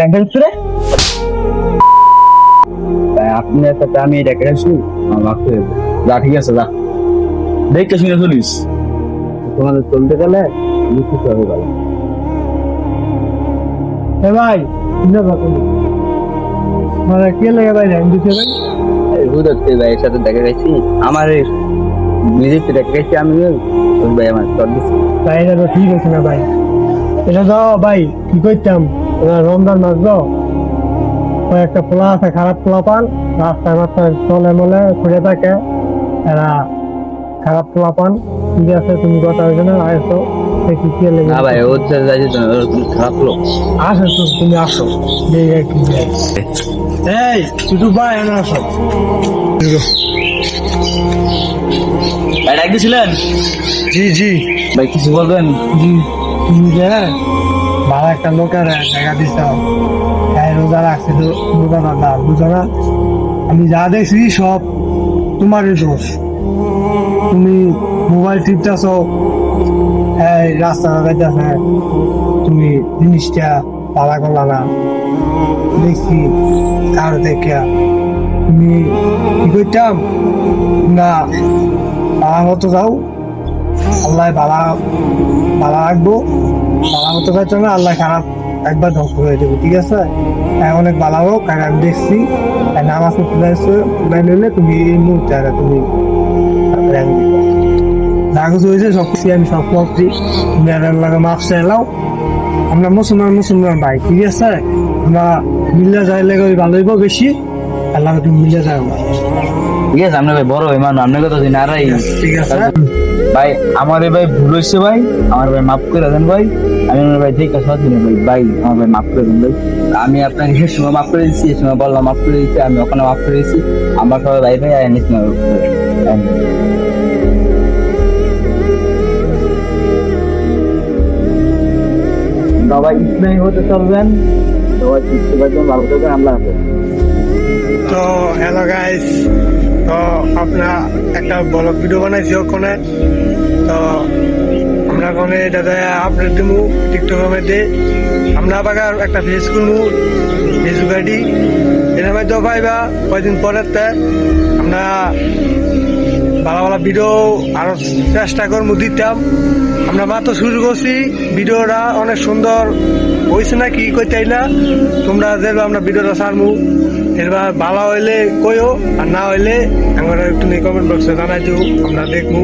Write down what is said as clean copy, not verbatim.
ব্যাংকের ভিতরে আপনার সাথে আমি ডেকে আসি আমাকে যা ঠিক আছে যা দেখে শুনে চলিস তোমাদের চলতে গেলে কিছু হবে ভালো ভাই মানে কে লেগে ভাই র্যাঙ্ক দিতে ভাই বুঝতে ভাই এর সাথে দেখা গেছি আমার নিজের দেখা গেছি আমি ভাই আমার চল দিচ্ছি ভাই এটা তো ঠিক আছে না ভাই এটা তো ভাই কি করতাম রমজান মাস তো ওই একটা পোলা আছে খারাপ পোলা পান রাস্তায় রাস্তায় চলে মলে ঘুরে থাকে এরা খারাপ পোলা পান ঠিক আছে তুমি কথা হয়েছে না আসো দেখি কে লেগে না ভাই ওর সাথে যাই খারাপ লোক আসো তো তুমি আসো এই শুধু ভাই এনে আসো ভাই ডাক দিয়েছিলেন জি জি ভাই কিছু বলবেন জি তুমি যে ভালো একটা লোকের দেখা দিচ্ছ রোজা রাখছে তো রোজা দাদা বুঝো না আমি যা দেখছি সব তোমারই দোষ তুমি মোবাইল টিপতেছ এই রাস্তা যাইতেছে তুমি জিনিসটা পালা করলা না দেখছি কারো দেখে তুমি কি করতাম না পালা মতো যাও আল্লাহ বালা বালা রাখবো বালা মতো যাইতো না আল্লাহ খারাপ একবার ধ্বংস হয়ে যাবে ঠিক আছে অনেক বালা হোক আর আমি দেখছি নামাজ তুলাই নিলে তুমি এই মুহূর্তে তুমি যা কিছু হয়েছে সব কিছু আমি সব করছি তুমি আল্লাহকে মাফ চাইলাও আমরা মুসলমান ভাই ঠিক আছে আমরা মিল্লা যাইলে ভালো হইব বেশি আল্লাহকে তুমি মিল্লা যাও ঠিক আছে আপনার ভাই বড় ভাই মানুষ আপনার কথা দিন আরাই ঠিক আছে ভাই আমার ভাই ভুল হয়েছে ভাই আমার ভাই মাফ করে দেন ভাই আমি আমার ভাই ঠিক আছে ভাই ভাই আমার ভাই মাফ করে দেন ভাই আমি আপনাকে সে সময় মাফ করে দিচ্ছি এ সময় বললাম মাফ করে দিচ্ছি আমি ওখানে মাফ করে দিচ্ছি আমার সবাই ভাই ভাই আইনি সবাই ইসলামী হতে চলবেন সবাই শিখতে পারবেন ভালো থাকবেন আল্লাহ হাফেজ তো হ্যালো গাইস তো আপনার একটা ব্লগ ভিডিও বানাইছি ওখানে তো আমরা ওখানে দাদা আপলোড দিব টিকটকের মধ্যে আমরা আবার একটা ফেস করবো ফেসবুক আইডি এর মধ্যে পাইবা কয়েকদিন পরের আমরা ভালো ভালো ভিডিও আরো চেষ্টা করবো দিতাম আমরা মাত্র শুরু করছি ভিডিওটা অনেক সুন্দর হয়েছে না কি কইতে না তোমরা যেভাবে আমরা ভিডিওটা ছাড়বো এবার ভালো হইলে কইও আর না হইলে আমরা একটু কমেন্ট বক্সে জানাই দিও আমরা দেখবো